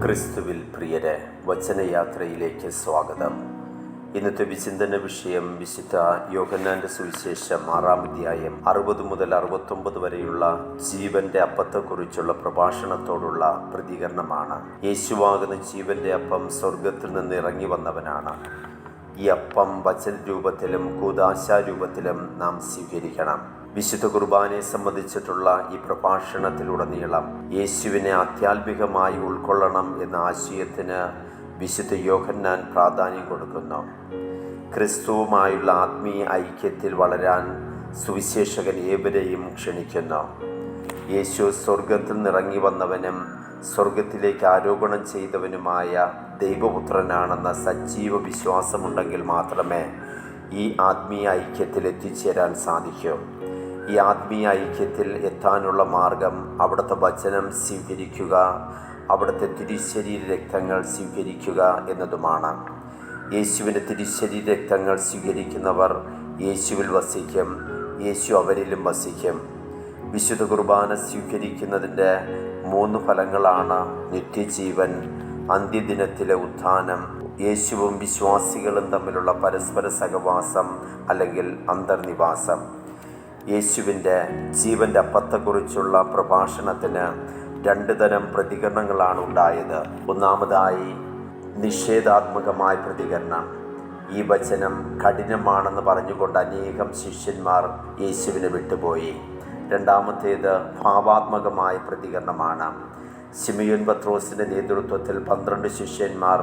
ക്രിസ്തുവിൽ പ്രിയരെ, വചനയാത്രയിലേക്ക് സ്വാഗതം. ഇന്നത്തെ വിചിന്തന വിഷയം വിശുദ്ധ യോഹന്നാന്റെ സുവിശേഷം 6-ാം അധ്യായം 60 മുതൽ 69 വരെയുള്ള ജീവന്റെ അപ്പത്തെക്കുറിച്ചുള്ള പ്രഭാഷണത്തോടുള്ള പ്രതികരണമാണ്. യേശുവാകുന്ന ജീവന്റെ അപ്പം സ്വർഗത്തിൽ നിന്ന് ഇറങ്ങി വന്നവനാണ്. ഈ അപ്പം വചന രൂപത്തിലും കൂദാശ രൂപത്തിലും നാം സ്വീകരിക്കണം. വിശുദ്ധ കുർബാനയെ സംബന്ധിച്ചിട്ടുള്ള ഈ പ്രഭാഷണത്തിലുടനീളം യേശുവിനെ ആധ്യാത്മികമായി ഉൾക്കൊള്ളണം എന്ന ആശയത്തിന് വിശുദ്ധ യോഹന്നാൻ പ്രാധാന്യം കൊടുക്കുന്നു. ക്രിസ്തുവുമായുള്ള ആത്മീയ ഐക്യത്തിൽ വളരാൻ സുവിശേഷകൻ ഏവരെയും ക്ഷണിക്കുന്നു. യേശു സ്വർഗത്തിൽ നിന്നിറങ്ങി വന്നവനും സ്വർഗത്തിലേക്ക് ആരോപണം ചെയ്തവനുമായ ദൈവപുത്രനാണെന്ന സജീവ വിശ്വാസമുണ്ടെങ്കിൽ മാത്രമേ ഈ ആത്മീയ ഐക്യത്തിൽ എത്തിച്ചേരാൻ സാധിക്കൂ. ഈ ആത്മീയ ഐക്യത്തിൽ എത്താനുള്ള മാർഗം അവിടുത്തെ വചനം സ്വീകരിക്കുക, അവിടുത്തെ തിരുശരീര രക്തങ്ങൾ സ്വീകരിക്കുക എന്നതുമാണ്. യേശുവിൻ്റെ തിരുശരീര രക്തങ്ങൾ സ്വീകരിക്കുന്നവർ യേശുവിൽ വസിക്കും, യേശു അവരിലും വസിക്കും. വിശുദ്ധ കുർബാന സ്വീകരിക്കുന്നതിൻ്റെ 3 ഫലങ്ങളാണ് നിത്യജീവൻ, അന്ത്യദിനത്തിലെ ഉത്ഥാനം, യേശുവും വിശ്വാസികളും തമ്മിലുള്ള പരസ്പര സഹവാസം അല്ലെങ്കിൽ അന്തർനിവാസം. യേശുവിൻ്റെ ജീവൻ്റെ അപ്പത്തെക്കുറിച്ചുള്ള പ്രഭാഷണത്തിന് 2 തരം പ്രതികരണങ്ങളാണ് ഉണ്ടായത്. ഒന്നാമതായി നിഷേധാത്മകമായ പ്രതികരണം. ഈ വചനം കഠിനമാണെന്ന് പറഞ്ഞുകൊണ്ട് അനേകം ശിഷ്യന്മാർ യേശുവിനെ വിട്ടുപോയി. രണ്ടാമത്തേത് ഭാവാത്മകമായ പ്രതികരണമാണ്. ശിമയോൻ പത്രോസിൻ്റെ നേതൃത്വത്തിൽ 12 ശിഷ്യന്മാർ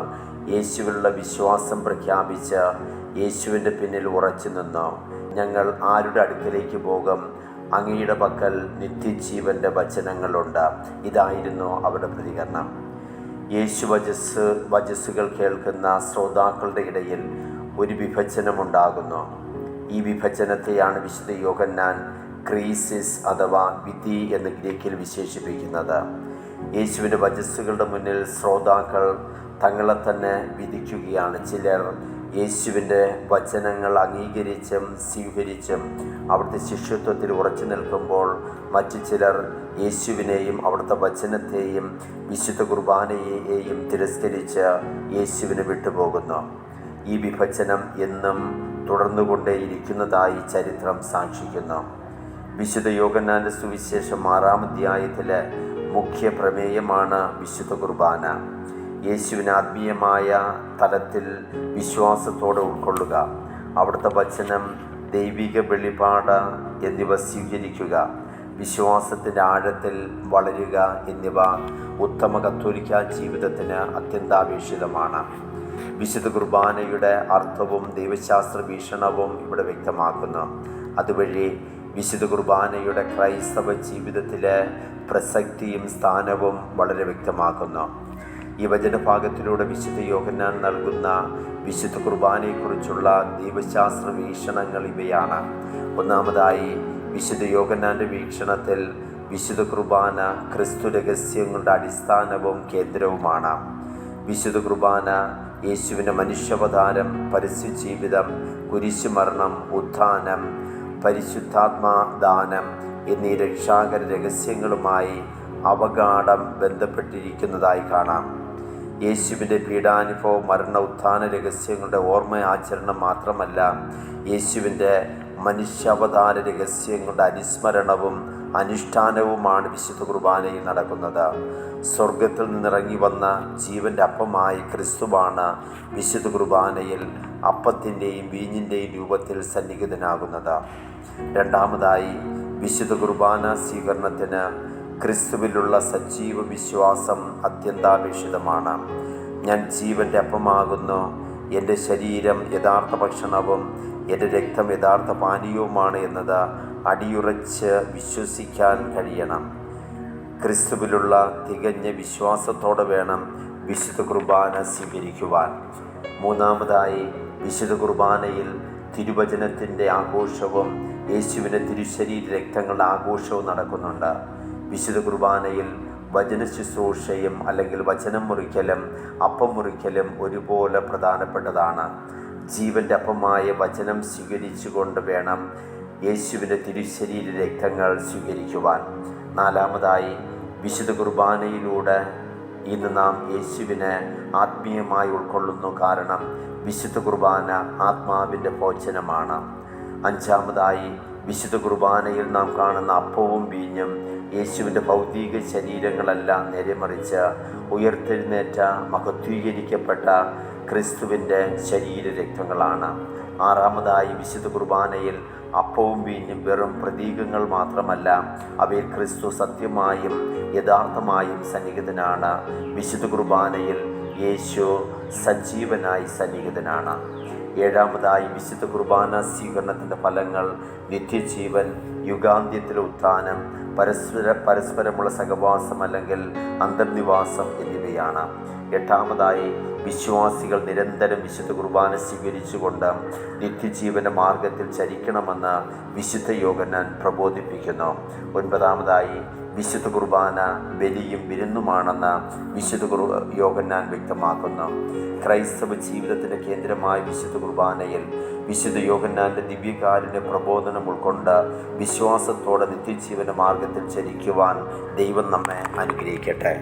യേശുവിലുള്ള വിശ്വാസം പ്രഖ്യാപിച്ച് യേശുവിൻ്റെ പിന്നിൽ ഉറച്ചു നിന്നു. ഞങ്ങൾ ആരുടെ അടുക്കലേക്ക് പോകും? അങ്ങയുടെ പക്കൽ നിത്യജീവൻ്റെ വചനങ്ങളുണ്ട്. ഇതായിരുന്നു അവരുടെ പ്രതികരണം. യേശു വചസ്സുകൾ കേൾക്കുന്ന ശ്രോതാക്കളുടെ ഇടയിൽ ഒരു വിഭജനമുണ്ടാകുന്നു. ഈ വിഭജനത്തെയാണ് വിശുദ്ധ യോഹന്നാൻ ക്രീസിസ് അഥവാ വിധി എന്ന് ഗ്രീക്കിൽ വിശേഷിപ്പിക്കുന്നത്. യേശുവിൻ്റെ വചസ്സുകളുടെ മുന്നിൽ ശ്രോതാക്കൾ തങ്ങളെ തന്നെ വിധിക്കുകയാണ്. ചിലർ യേശുവിൻ്റെ വചനങ്ങൾ അംഗീകരിച്ചും സ്വീകരിച്ചും അവിടുത്തെ ശിഷ്യത്വത്തിൽ ഉറച്ചു നിൽക്കുമ്പോൾ, മറ്റു ചിലർ യേശുവിനെയും അവിടുത്തെ വചനത്തെയും വിശുദ്ധ കുർബാനയെയും തിരസ്കരിച്ച് യേശുവിനെ വിട്ടുപോകുന്നു. ഈ വിഭജനം എന്നും തുടർന്നുകൊണ്ടേയിരിക്കുന്നതായി ചരിത്രം സാക്ഷിക്കുന്നു. വിശുദ്ധ യോഹന്നാന്റെ സുവിശേഷം 6-ാം അധ്യായത്തിലെ മുഖ്യ പ്രമേയമാണ് വിശുദ്ധ കുർബാന. യേശുവിനെ ആത്മീയമായ തലത്തിൽ വിശ്വാസത്തോടെ ഉൾക്കൊള്ളുക, അവിടുത്തെ വചനം, ദൈവിക വെളിപാട് എന്നിവ സ്വീകരിക്കുക, വിശ്വാസത്തിൻ്റെ ആഴത്തിൽ വളരുക എന്നിവ ഉത്തമ കത്തോലിക്കാ ജീവിതത്തിന് അത്യന്താപേക്ഷിതമാണ്. വിശുദ്ധ കുർബാനയുടെ അർത്ഥവും ദൈവശാസ്ത്ര വീക്ഷണവും ഇവിടെ വ്യക്തമാക്കുന്നു. അതുവഴി വിശുദ്ധ കുർബാനയുടെ ക്രൈസ്തവ ജീവിതത്തിലെ പ്രസക്തിയും സ്ഥാനവും വളരെ വ്യക്തമാക്കുന്നു. ഈ വചനഭാഗത്തിലൂടെ വിശുദ്ധ യോഹന്നാൻ നൽകുന്ന വിശുദ്ധ കുർബാനയെക്കുറിച്ചുള്ള ദൈവശാസ്ത്ര വീക്ഷണങ്ങൾ ഇവയാണ്. ഒന്നാമതായി, വിശുദ്ധ യോഹന്നാൻ്റെ വീക്ഷണത്തിൽ വിശുദ്ധ കുർബാന ക്രിസ്തു രഹസ്യങ്ങളുടെ അടിസ്ഥാനവും കേന്ദ്രവുമാണ്. വിശുദ്ധ കുർബാന യേശുവിൻ്റെ മനുഷ്യാവതാരം, പരസ്യജീവിതം, കുരിശുമരണം, ഉത്ഥാനം, പരിശുദ്ധാത്മാദാനം എന്നീ രക്ഷാകര രഹസ്യങ്ങളുമായി അവഗാഢം ബന്ധപ്പെട്ടിരിക്കുന്നതായി കാണാം. യേശുവിൻ്റെ പീഡാനുഭവ, മരണ, ഉത്ഥാന രഹസ്യങ്ങളുടെ ഓർമ്മ ആചരണം മാത്രമല്ല, യേശുവിൻ്റെ മനുഷ്യാവതാര രഹസ്യങ്ങളുടെ അനുസ്മരണവും അനുഷ്ഠാനവുമാണ് വിശുദ്ധ കുർബാനയിൽ നടക്കുന്നത്. സ്വർഗത്തിൽ നിന്നിറങ്ങി വന്ന ജീവൻ്റെ അപ്പമായ ക്രിസ്തുവാണ് വിശുദ്ധ കുർബാനയിൽ അപ്പത്തിൻ്റെയും വീഞ്ഞിൻ്റെയും രൂപത്തിൽ സന്നിഹിതനാകുന്നത്. രണ്ടാമതായി, വിശുദ്ധ കുർബാന സ്വീകരണത്തിന് ക്രിസ്തുവിലുള്ള സജീവ വിശ്വാസം അത്യന്താപേക്ഷിതമാണ്. ഞാൻ ജീവൻ്റെ അപ്പമാകുന്നു, എൻ്റെ ശരീരം യഥാർത്ഥ ഭക്ഷണവും എൻ്റെ രക്തം യഥാർത്ഥ പാനീയവുമാണ് എന്നത് അടിയുറച്ച് വിശ്വസിക്കാൻ കഴിയണം. ക്രിസ്തുവിലുള്ള തികഞ്ഞ വിശ്വാസത്തോടെ വേണം വിശുദ്ധ കുർബാന സ്വീകരിക്കുവാൻ. മൂന്നാമതായി, വിശുദ്ധ കുർബാനയിൽ തിരുവചനത്തിൻ്റെ ആഘോഷവും യേശുവിൻ്റെ തിരുശരീര രക്തങ്ങളുടെ ആഘോഷവും നടക്കുന്നുണ്ട്. വിശുദ്ധ കുർബാനയിൽ വചന ശുശ്രൂഷയും അല്ലെങ്കിൽ വചനം മുറിക്കലും അപ്പം മുറിക്കലും ഒരുപോലെ പ്രധാനപ്പെട്ടതാണ്. ജീവൻ്റെ അപ്പമായ വചനം സ്വീകരിച്ചുകൊണ്ട് വേണം യേശുവിൻ്റെ തിരുശരീര രക്തങ്ങൾ സ്വീകരിക്കുവാൻ. നാലാമതായി, വിശുദ്ധ കുർബാനയിലൂടെ ഇന്ന് നാം യേശുവിനെ ആത്മീയമായി ഉൾക്കൊള്ളുന്നു. കാരണം വിശുദ്ധ കുർബാന ആത്മാവിൻ്റെ ഭോജനമാണ്. അഞ്ചാമതായി, വിശുദ്ധ കുർബാനയിൽ നാം കാണുന്ന അപ്പവും വീഞ്ഞും യേശുവിൻ്റെ ഭൗതിക ശരീരങ്ങളല്ല, നേരെ മറിച്ച് ഉയർത്തെഴുന്നേറ്റ മഹത്വീകരിക്കപ്പെട്ട ക്രിസ്തുവിൻ്റെ ശരീര രക്തങ്ങളാണ്. ആറാമതായി, വിശുദ്ധ കുർബാനയിൽ അപ്പവും വീഞ്ഞും വെറും പ്രതീകങ്ങൾ മാത്രമല്ല, അവയിൽ ക്രിസ്തു സത്യമായും യഥാർത്ഥമായും സന്നിഹിതനാണ്. വിശുദ്ധ കുർബാനയിൽ യേശു സജീവനായി സന്നിഹിതനാണ്. ഏഴാമതായി, വിശുദ്ധ കുർബാന സ്വീകരണത്തിൻ്റെ ഫലങ്ങൾ നിത്യജീവൻ, യുഗാന്ത്യത്തിലെ ഉത്ഥാനം, പരസ്പരമുള്ള സഹവാസം അല്ലെങ്കിൽ അന്തർനിവാസം എന്നിവയാണ്. എട്ടാമതായി, വിശ്വാസികൾ നിരന്തരം വിശുദ്ധ കുർബാന സ്വീകരിച്ചുകൊണ്ട് നിത്യജീവൻ്റെ മാർഗത്തിൽ ചരിക്കണമെന്ന് വിശുദ്ധ യോഹന്നാൻ പ്രബോധിപ്പിക്കുന്നു. ഒൻപതാമതായി, വിശുദ്ധ കുർബാന ബലിയും വിരുന്നുമാണെന്ന് വിശുദ്ധ യോഹന്നാൻ വ്യക്തമാക്കുന്നു. ക്രൈസ്തവ ജീവിതത്തിൻ്റെ കേന്ദ്രമായ വിശുദ്ധ കുർബാനയിൽ വിശുദ്ധ യോഹന്നാൻ്റെ ദിവ്യകാരുണ്യ പ്രബോധനം ഉൾക്കൊണ്ട് വിശ്വാസത്തോടെ നിത്യജീവൻ്റെ മാർഗത്തിൽ ചരിക്കുവാൻ ദൈവം നമ്മെ അനുഗ്രഹിക്കട്ടെ.